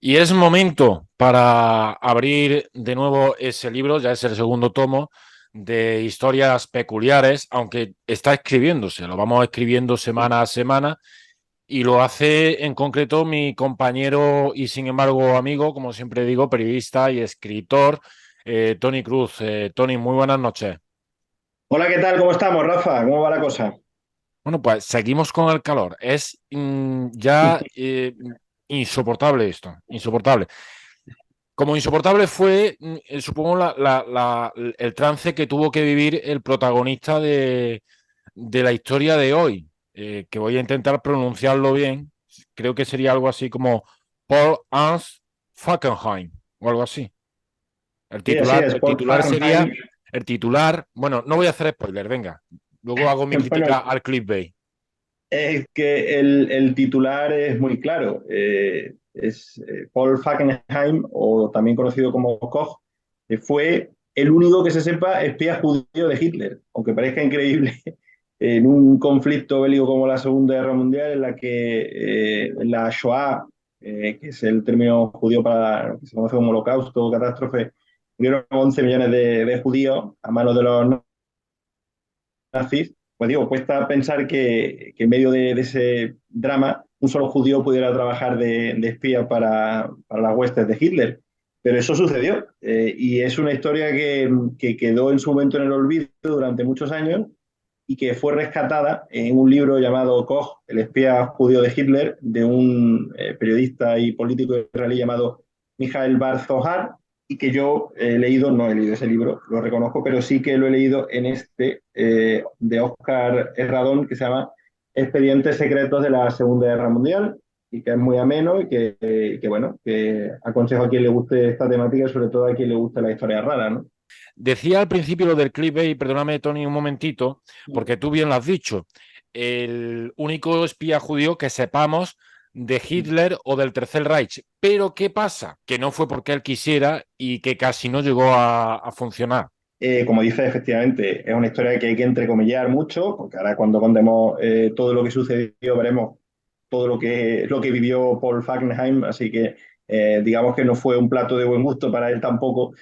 Y es momento para abrir de nuevo ese libro, ya es el segundo tomo de historias peculiares, aunque está escribiéndose, lo vamos escribiendo semana a semana y lo hace en concreto mi compañero y sin embargo amigo, como siempre digo, periodista y escritor, Tony Cruz. Tony, muy buenas noches. Hola, ¿qué tal? ¿Cómo estamos, Rafa? ¿Cómo va la cosa? Bueno, pues seguimos con el calor. Es ya insoportable esto, insoportable. Como insoportable fue, supongo, el trance que tuvo que vivir el protagonista de la historia de hoy, que voy a intentar pronunciarlo bien. Creo que sería algo así como Paul Ernst Falkenhayn o algo así. Sí, así es, El Paul titular sería, Falkenhayn. el titular, bueno, no voy a hacer spoiler, venga. Luego hago mi Bueno, crítica al clickbait. es que el titular es muy claro. Es Paul Falkenhayn, o también conocido como Koch, fue el único que se sepa espía judío de Hitler, aunque parezca increíble, en un conflicto bélico como la Segunda Guerra Mundial, en la que la Shoah, que es el término judío para lo que se conoce como holocausto o catástrofe, murieron 11 millones de judíos a manos de los nazis. Pues digo, cuesta pensar que en medio de ese drama un solo judío pudiera trabajar de espía para las huestes de Hitler. Pero eso sucedió, y es una historia que quedó en su momento en el olvido durante muchos años y que fue rescatada en un libro llamado Koch, el espía judío de Hitler, de un periodista y político israelí llamado Mijael Bar-Zohar, y que yo he leído, no he leído ese libro, lo reconozco, pero sí que lo he leído en este de Oscar Herradón, que se llama Expedientes Secretos de la Segunda Guerra Mundial, y que es muy ameno y bueno, que aconsejo a quien le guste esta temática y sobre todo a quien le guste la historia rara, ¿no? Decía al principio lo del clickbait, perdóname, Tony, un momentito, porque tú bien lo has dicho. El único espía judío que sepamos de Hitler o del Tercer Reich. Pero ¿qué pasa? Que no fue porque él quisiera y que casi no llegó a funcionar. Como dice, efectivamente, es una historia que hay que entrecomillar mucho, porque ahora cuando contemos todo lo que sucedió veremos todo lo que vivió Paul Falkenhayn, así que digamos que no fue un plato de buen gusto para él tampoco.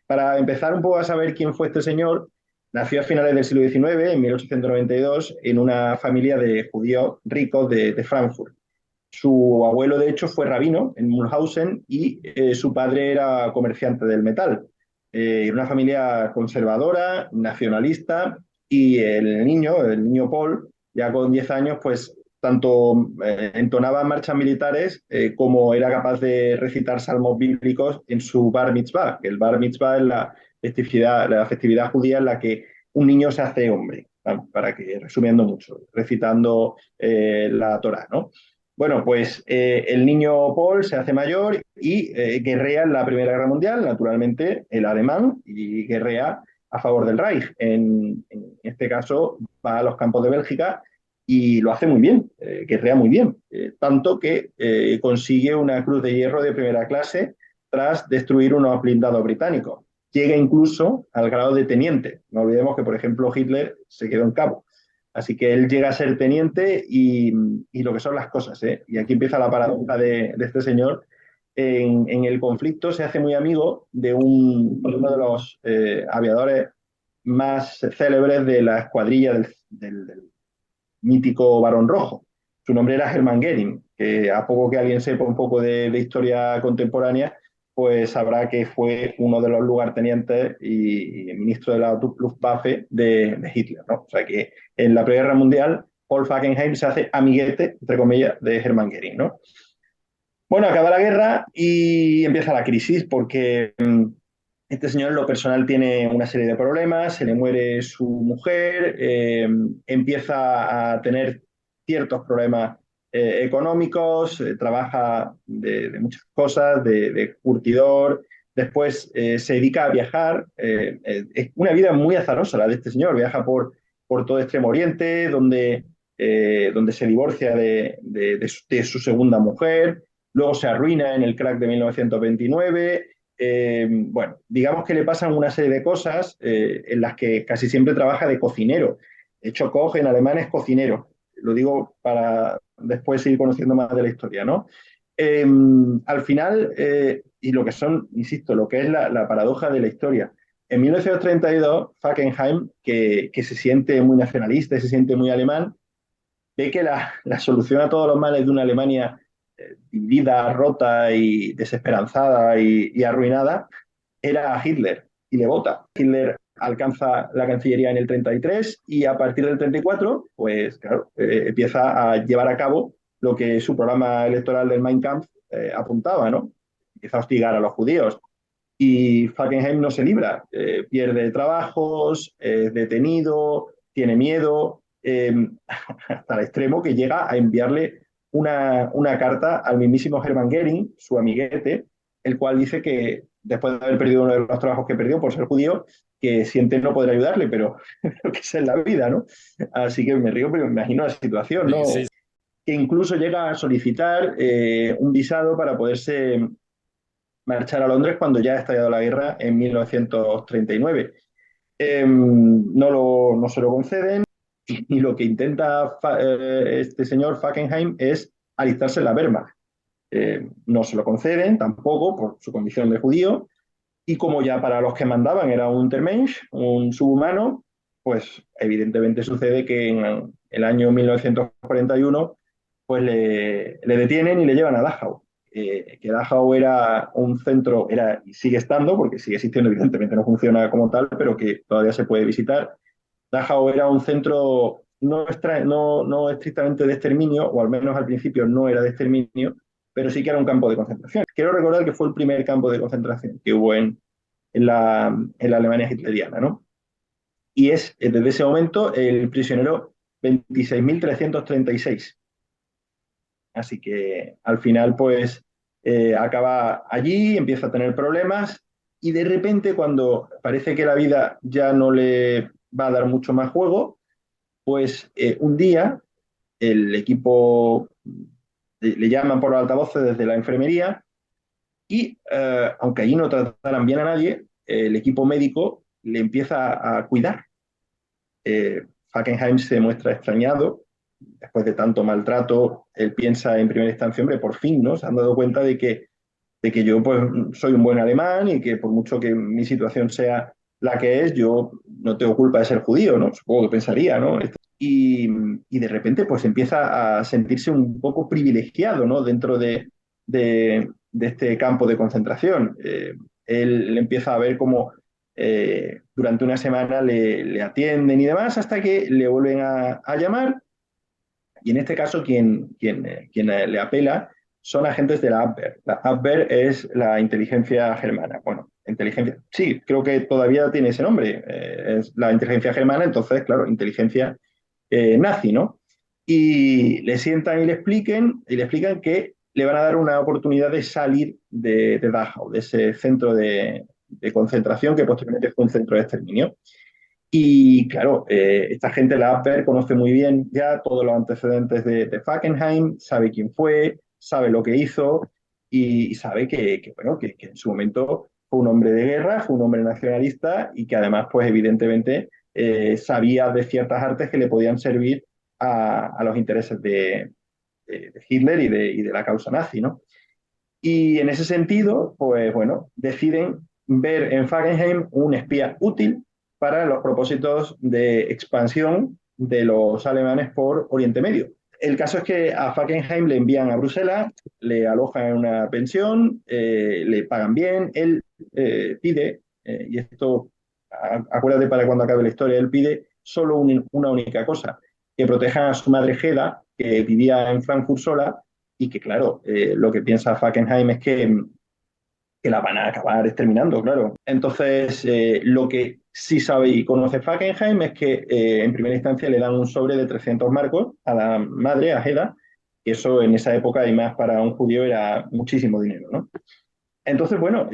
Para empezar un poco a saber quién fue este señor, nació a finales del siglo XIX, en 1892, en una familia de judíos ricos de Frankfurt. Su abuelo, de hecho, fue rabino en Mulhausen y su padre era comerciante del metal. Una familia conservadora, nacionalista, y el niño Paul, ya con 10 años, pues tanto entonaba marchas militares como era capaz de recitar salmos bíblicos en su bar mitzvah, que el bar mitzvah es la festividad judía en la que un niño se hace hombre, ¿no? Para que, resumiendo mucho, recitando la Torá, ¿no? Bueno, pues el niño Paul se hace mayor y guerrea en la Primera Guerra Mundial, naturalmente el alemán, y guerrea a favor del Reich. En este caso va a los campos de Bélgica y lo hace muy bien, guerrea muy bien, tanto que consigue una cruz de hierro de primera clase tras destruir unos blindados británicos. Llega incluso al grado de teniente. No olvidemos que, por ejemplo, Hitler se quedó en cabo. Así que él llega a ser teniente y lo que son las cosas, ¿eh? Y aquí empieza la paradoja de este señor. En el conflicto se hace muy amigo de uno de los aviadores más célebres de la escuadrilla del mítico Barón Rojo. Su nombre era Hermann Goering, que a poco que alguien sepa un poco de historia contemporánea, pues sabrá que fue uno de los lugartenientes y ministro de la Luftwaffe de Hitler, ¿no? O sea que en la Primera Guerra Mundial, Paul Falkenhayn se hace amiguete, entre comillas, de Hermann Goering, ¿no? Bueno, acaba la guerra y empieza la crisis porque este señor en lo personal tiene una serie de problemas, se le muere su mujer, empieza a tener ciertos problemas económicos, trabaja de muchas cosas, de curtidor, después se dedica a viajar. Es una vida muy azarosa la de este señor, viaja por todo Extremo Oriente, donde se divorcia de su segunda mujer, luego se arruina en el crack de 1929. Bueno, digamos que le pasan una serie de cosas en las que casi siempre trabaja de cocinero. De hecho, Koch en alemán es cocinero. Lo digo para después seguir conociendo más de la historia, ¿no? Al final, y lo que son, insisto, lo que es la paradoja de la historia. En 1932, Fackenheim, que se siente muy nacionalista y se siente muy alemán, ve que la solución a todos los males de una Alemania dividida, rota y desesperanzada y arruinada era Hitler y le vota. Hitler alcanza la Cancillería en el 33 y a partir del 34, pues claro, empieza a llevar a cabo lo que su programa electoral del Mein Kampf apuntaba, ¿no? Empieza a hostigar a los judíos. Y Fackenheim no se libra, pierde trabajos, es detenido, tiene miedo, hasta el extremo que llega a enviarle una carta al mismísimo Hermann Goering, su amiguete, el cual dice que después de haber perdido uno de los trabajos que perdió por ser judío, que siente no poder ayudarle, pero que es en la vida, ¿no? Así que me río, pero me imagino la situación, Sí, ¿no? sí. Que incluso llega a solicitar un visado para poderse marchar a Londres cuando ya ha estallado la guerra en 1939. No se lo conceden y lo que intenta este señor Fackenheim es alistarse en la Wehrmacht. No se lo conceden tampoco por su condición de judío y como ya para los que mandaban era un Untermensch, un subhumano, pues evidentemente sucede que en el año 1941 pues le detienen y le llevan a Dachau. Que Dachau era un centro, era y sigue estando, porque sigue existiendo, evidentemente no funciona como tal, pero que todavía se puede visitar. Dachau era un centro no estrictamente de exterminio, o al menos al principio no era de exterminio, pero sí que era un campo de concentración. Quiero recordar que fue el primer campo de concentración que hubo en la Alemania hitleriana, ¿no? Y es desde ese momento el prisionero 26.336. Así que al final, pues, acaba allí, empieza a tener problemas y de repente cuando parece que la vida ya no le va a dar mucho más juego, pues un día el equipo le llaman por altavoces desde la enfermería y aunque allí no trataran bien a nadie, el equipo médico le empieza a cuidar. Fackenheim se muestra extrañado. Después de tanto maltrato, él piensa en primera instancia, hombre, por fin, ¿no? Se han dado cuenta de que yo pues, soy un buen alemán y que por mucho que mi situación sea la que es, yo no tengo culpa de ser judío, ¿no? Supongo que pensaría, ¿no? Y, y de repente pues empieza a sentirse un poco privilegiado, ¿no? Dentro de este campo de concentración. Él empieza a ver cómo durante una semana le atienden y demás hasta que le vuelven a llamar y en este caso quien le apela son agentes de la Abwehr. La Abwehr es la inteligencia germana. Bueno, inteligencia, sí, creo que todavía tiene ese nombre. Es la inteligencia germana, entonces, claro, inteligencia nazi, ¿no? Y le sientan y le explican que le van a dar una oportunidad de salir de Dachau, de ese centro de concentración que posteriormente fue un centro de exterminio. Y claro, esta gente, la Abwehr, conoce muy bien ya todos los antecedentes de Fackenheim, sabe quién fue, sabe lo que hizo y sabe bueno, que en su momento fue un hombre de guerra, fue un hombre nacionalista y que además, pues evidentemente, sabía de ciertas artes que le podían servir a los intereses de Hitler y de la causa nazi, ¿no? Y en ese sentido, pues bueno, deciden ver en Fackenheim un espía útil para los propósitos de expansión de los alemanes por Oriente Medio. El caso es que a Fackenheim le envían a Bruselas, le alojan en una pensión, le pagan bien, él pide, y esto, acuérdate para cuando acabe la historia, él pide solo una única cosa, que protejan a su madre Geda, que vivía en Frankfurt sola, y que, claro, lo que piensa Fackenheim es que la van a acabar exterminando, claro. Entonces, lo que sí sabe y conoce Fackenheim es que en primera instancia le dan un sobre de 300 marcos a la madre, a Heda, que eso en esa época y más para un judío era muchísimo dinero, ¿no? Entonces, bueno,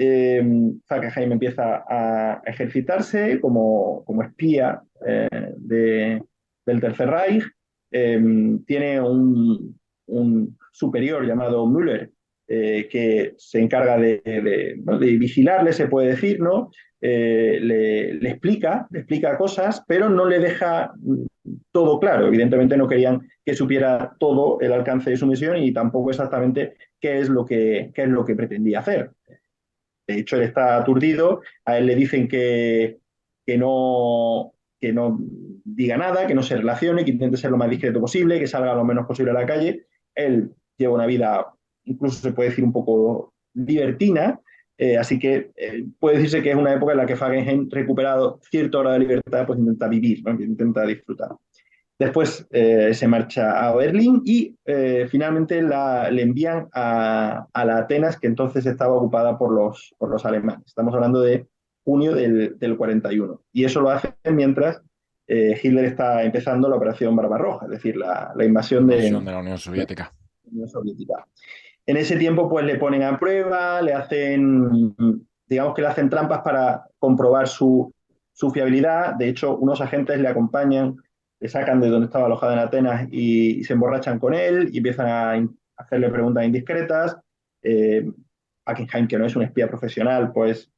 Fackenheim empieza a ejercitarse como espía del Tercer Reich. Eh, Tiene un superior llamado Müller que se encarga ¿no? de vigilarle, se puede decir, ¿no? Le explica cosas, pero no le deja todo claro. Evidentemente no querían que supiera todo el alcance de su misión y tampoco exactamente qué es lo que pretendía hacer. De hecho, él está aturdido, a él le dicen que no diga nada, que no se relacione, que intente ser lo más discreto posible, que salga lo menos posible a la calle. Él lleva una vida, incluso se puede decir un poco libertina, así que puede decirse que es una época en la que Fagenheim, recuperado cierta hora de libertad, pues intenta vivir, ¿no? Intenta disfrutar. Después se marcha a Berlín y finalmente le envían a la Atenas que entonces estaba ocupada por los alemanes. Estamos hablando de junio del 41. Y eso lo hace mientras Hitler está empezando la Operación Barbarroja, es decir, la invasión Invasión de la Unión de Soviética. la Unión Soviética. En ese tiempo, pues le ponen a prueba, le hacen, digamos que le hacen trampas para comprobar su fiabilidad. De hecho, unos agentes le acompañan, le sacan de donde estaba alojado en Atenas y se emborrachan con él y empiezan a hacerle preguntas indiscretas. Eh, Hackenheim, que no es un espía profesional, pues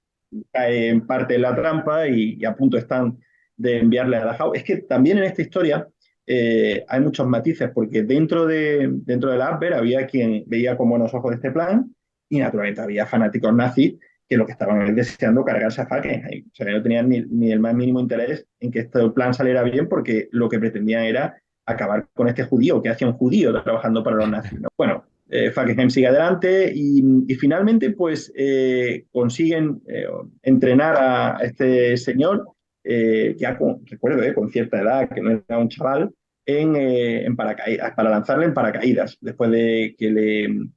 cae en parte en la trampa y a punto están de enviarle a Dachau. Es que también en esta historia hay muchos matices, porque dentro de la Abwehr había quien veía con buenos ojos este plan y naturalmente había fanáticos nazis que lo que estaban deseando cargarse a Falkenhayn. O sea, no tenían ni el más mínimo interés en que este plan saliera bien porque lo que pretendían era acabar con este judío, que hacía un judío trabajando para los nazis, ¿no? Bueno, Falkenhayn sigue adelante y finalmente pues consiguen entrenar a este señor ya recuerdo, con cierta edad, que no era un chaval, en paracaídas, para lanzarle en paracaídas, después de que le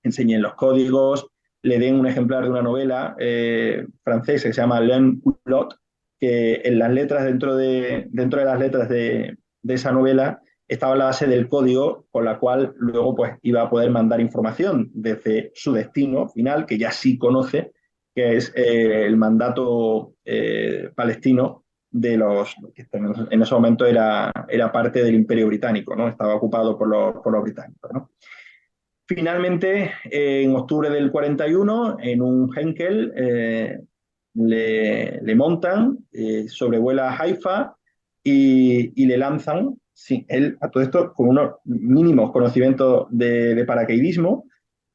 enseñen los códigos, le den un ejemplar de una novela francesa que se llama L'un Culot, que en las letras, dentro de las letras de esa novela, estaba la base del código con la cual luego pues, iba a poder mandar información desde su destino final, que ya sí conoce, que es el mandato palestino de los que en ese momento era parte del Imperio Británico, ¿no? Estaba ocupado por los británicos, ¿no? Finalmente, en octubre del 41, en un Henkel, le montan, sobrevuela Haifa y le lanzan, sí, él a todo esto con unos mínimos conocimientos de paracaidismo,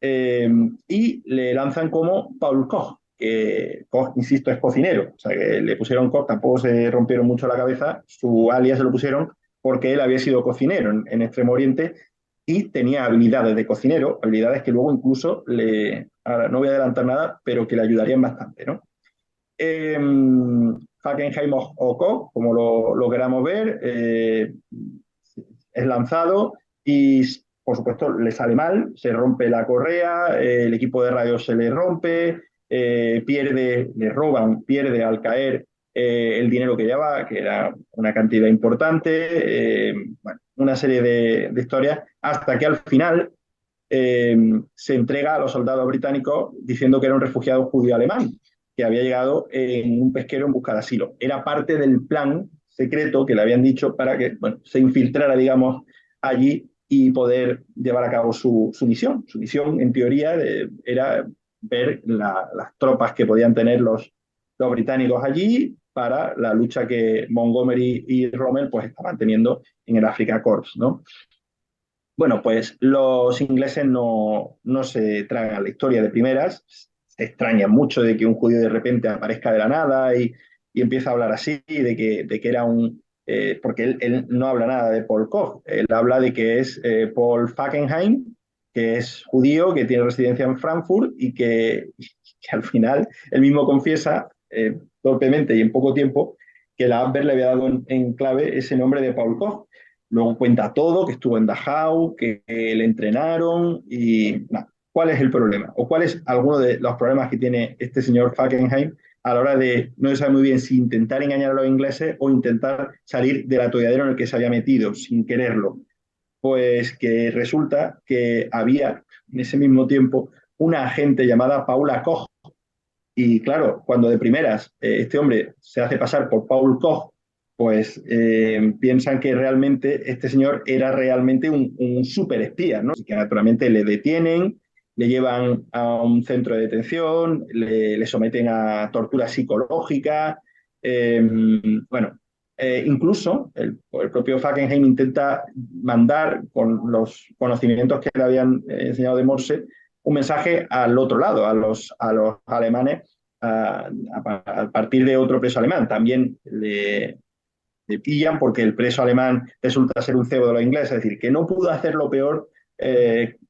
y le lanzan como Paul Koch, que Koch, insisto, es cocinero, o sea que le pusieron Koch, tampoco se rompieron mucho la cabeza, su alias se lo pusieron porque él había sido cocinero en Extremo Oriente y tenía habilidades de cocinero, habilidades que luego incluso ahora no voy a adelantar nada, pero que le ayudarían bastante, ¿no? Eh, Hackenheim o Koch, como lo queramos ver, es lanzado y, por supuesto, le sale mal, se rompe la correa, el equipo de radio se le rompe, le roban, pierde al caer el dinero que llevaba, que era una cantidad importante, bueno, una serie de historias, hasta que al final eh, se entrega a los soldados británicos diciendo que era un refugiado judío alemán que había llegado en un pesquero en busca de asilo. Era parte del plan secreto que le habían dicho para que bueno, se infiltrara, digamos, allí y poder llevar a cabo su misión. Su misión, en teoría, era ver las tropas que podían tener los británicos allí para la lucha que Montgomery y Rommel pues, estaban teniendo en el Africa Corps, ¿no? Bueno, pues los ingleses no se tragan la historia de primeras, se extrañan mucho de que un judío de repente aparezca de la nada y empieza a hablar así, de que era porque él no habla nada de Paul Koch, él habla de que es Paul Fackenheim, que es judío, que tiene residencia en Frankfurt y que al final él mismo confiesa, torpemente y en poco tiempo, que la Abwehr le había dado en clave ese nombre de Paul Koch. Luego cuenta todo, que estuvo en Dachau, que le entrenaron y nada. ¿Cuál es el problema? ¿O cuál es alguno de los problemas que tiene este señor Falkenhayn a la hora de no se sabe muy bien si intentar engañar a los ingleses o intentar salir del atolladero en el que se había metido sin quererlo? Pues que resulta que había en ese mismo tiempo una agente llamada Paula Koch. Y claro, cuando de primeras este hombre se hace pasar por Paul Koch, pues piensan que realmente este señor era realmente un superespía, ¿no? Así que naturalmente le detienen, le llevan a un centro de detención, le someten a tortura psicológica, bueno, incluso el propio Fackenheim intenta mandar con los conocimientos que le habían enseñado de Morse un mensaje al otro lado, a los alemanes, a partir de otro preso alemán. También le pillan porque el preso alemán resulta ser un cebo de los ingleses, es decir, que no pudo hacer lo peor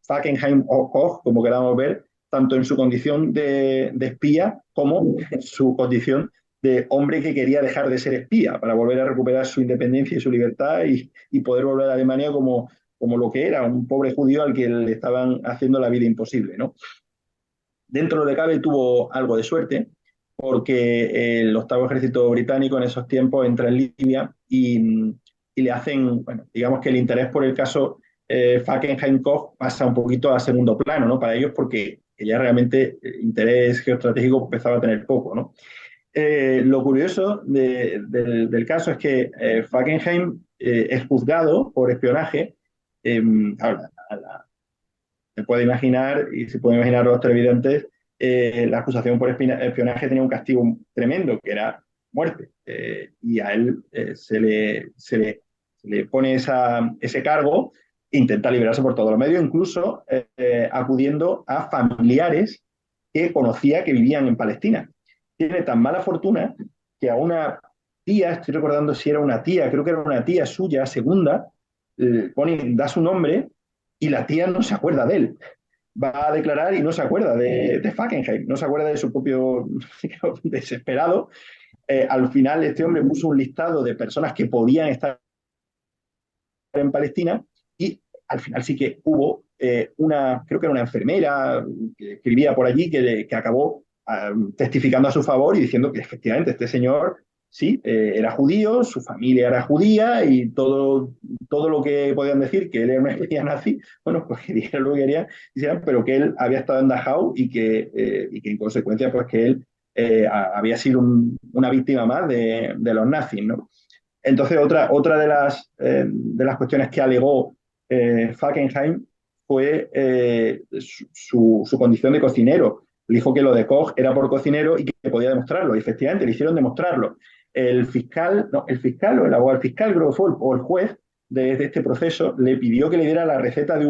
Fackenheim o Koch, como queramos ver, tanto en su condición de espía como en su condición de hombre que quería dejar de ser espía para volver a recuperar su independencia y su libertad y poder volver a Alemania como lo que era, un pobre judío al que le estaban haciendo la vida imposible, ¿no? Dentro de lo que cabe tuvo algo de suerte, porque el octavo ejército británico en esos tiempos entra en Libia y le hacen, bueno, digamos que el interés por el caso Fackenheim-Koch pasa un poquito a segundo plano, ¿no? Para ellos porque ya realmente interés geoestratégico empezaba a tener poco, ¿no? Lo curioso del caso es que Fackenheim es juzgado por espionaje. Ahora, se puede imaginar, y se puede imaginar los televidentes, la acusación por espionaje tenía un castigo tremendo, que era muerte. Y a él se le pone ese cargo, intenta liberarse por todos los medios, incluso acudiendo a familiares que conocía que vivían en Palestina. Tiene tan mala fortuna que a una tía, estoy recordando si era una tía, creo que era una tía suya, segunda, da su nombre y la tía no se acuerda de él. Va a declarar y no se acuerda de Fackenheim, no se acuerda de su propio desesperado. Al final este hombre puso un listado de personas que podían estar en Palestina y al final sí que hubo creo que era una enfermera que vivía por allí que acabó testificando a su favor y diciendo que efectivamente este señor sí, era judío, su familia era judía y todo lo que podían decir que él era una espía nazi, bueno, pues que dijeran lo que querían, pero que él había estado en Dachau y que en consecuencia pues que él había sido una víctima más de los nazis, ¿no? Entonces, otra de las cuestiones que alegó Fackenheim fue su condición de cocinero. Le dijo que lo de Koch era por cocinero y que podía demostrarlo. Y efectivamente, le hicieron demostrarlo. El fiscal, no, el fiscal o el abogado, el fiscal creo que fue, o el juez de este proceso, le pidió que le diera la receta de,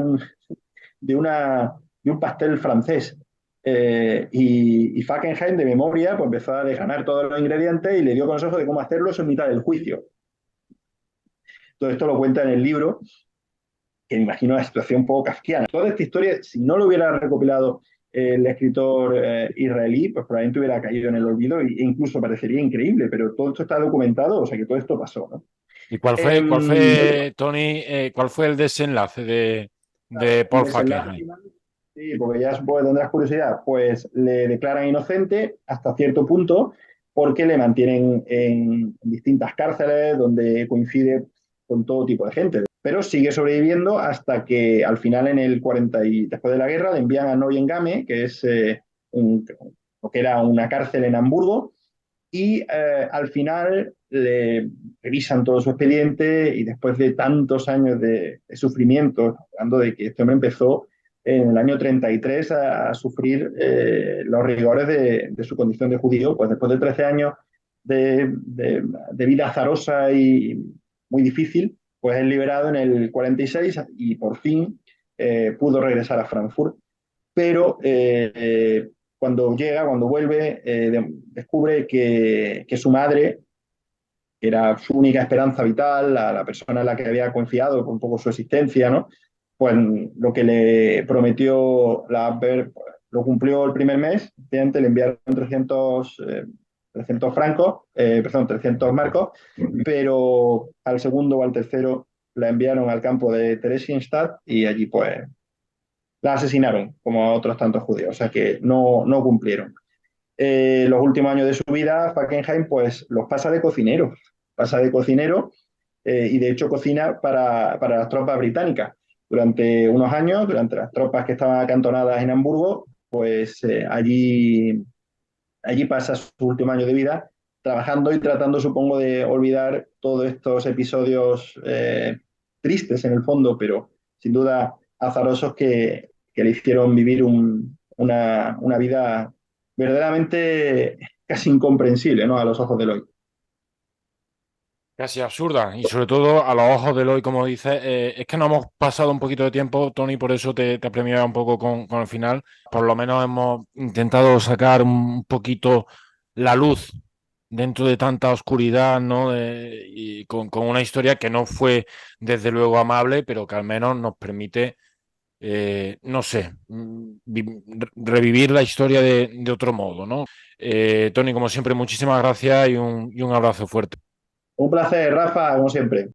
una, de un pastel francés. Y Fackenheim, de memoria, pues empezó a desgranar todos los ingredientes y le dio consejos de cómo hacerlo eso en mitad del juicio. Todo esto lo cuenta en el libro, que me imagino una situación un poco kafkiana. Toda esta historia, si no lo hubiera recopilado el escritor israelí, pues probablemente hubiera caído en el olvido e incluso parecería increíble, pero todo esto está documentado, o sea que todo esto pasó, ¿no? ¿Y cuál fue, Tony, cuál fue el desenlace de El Paul desenlace Fackenheim? final, sí, porque ya supongo que tendrás curiosidad, pues le declaran inocente hasta cierto punto porque le mantienen en distintas cárceles donde coincide con todo tipo de gente. Pero sigue sobreviviendo hasta que al final en el 40 y después de la guerra le envían a Neuengamme, que es lo que era una cárcel en Hamburgo, y al final le revisan todo su expediente y después de tantos años de sufrimiento, hablando de que este hombre empezó en el año 33 a sufrir los rigores de su condición de judío, pues después de 13 años de vida azarosa y muy difícil, pues es liberado en el 46 y por fin pudo regresar a Frankfurt, pero cuando vuelve, descubre que su madre, que era su única esperanza vital, la persona en la que había confiado un poco su existencia, ¿no? Pues lo que le prometió, lo cumplió el primer mes, le enviaron 300 francos, perdón, 300 marcos, pero al segundo o al tercero la enviaron al campo de Theresienstadt y allí pues la asesinaron, como a otros tantos judíos, o sea que no cumplieron. Los últimos años de su vida, Fackenheim pues los pasa de cocinero y de hecho cocina para las tropas británicas. Durante unos años, durante las tropas que estaban acantonadas en Hamburgo, pues allí pasa su último año de vida trabajando y tratando, supongo, de olvidar todos estos episodios tristes en el fondo, pero sin duda azarosos que le hicieron vivir una vida verdaderamente casi incomprensible, ¿no? A los ojos de hoy. casi absurda. Y sobre todo a los ojos de hoy, como dices, es que nos hemos pasado un poquito de tiempo, Tony, por eso te premiaba un poco con el final. Por lo menos hemos intentado sacar un poquito la luz dentro de tanta oscuridad, ¿no? Y con una historia que no fue, desde luego, amable, pero que al menos nos permite, no sé, revivir la historia de otro modo, ¿no? Tony, como siempre, muchísimas gracias y un abrazo fuerte. Un placer, Rafa, como siempre.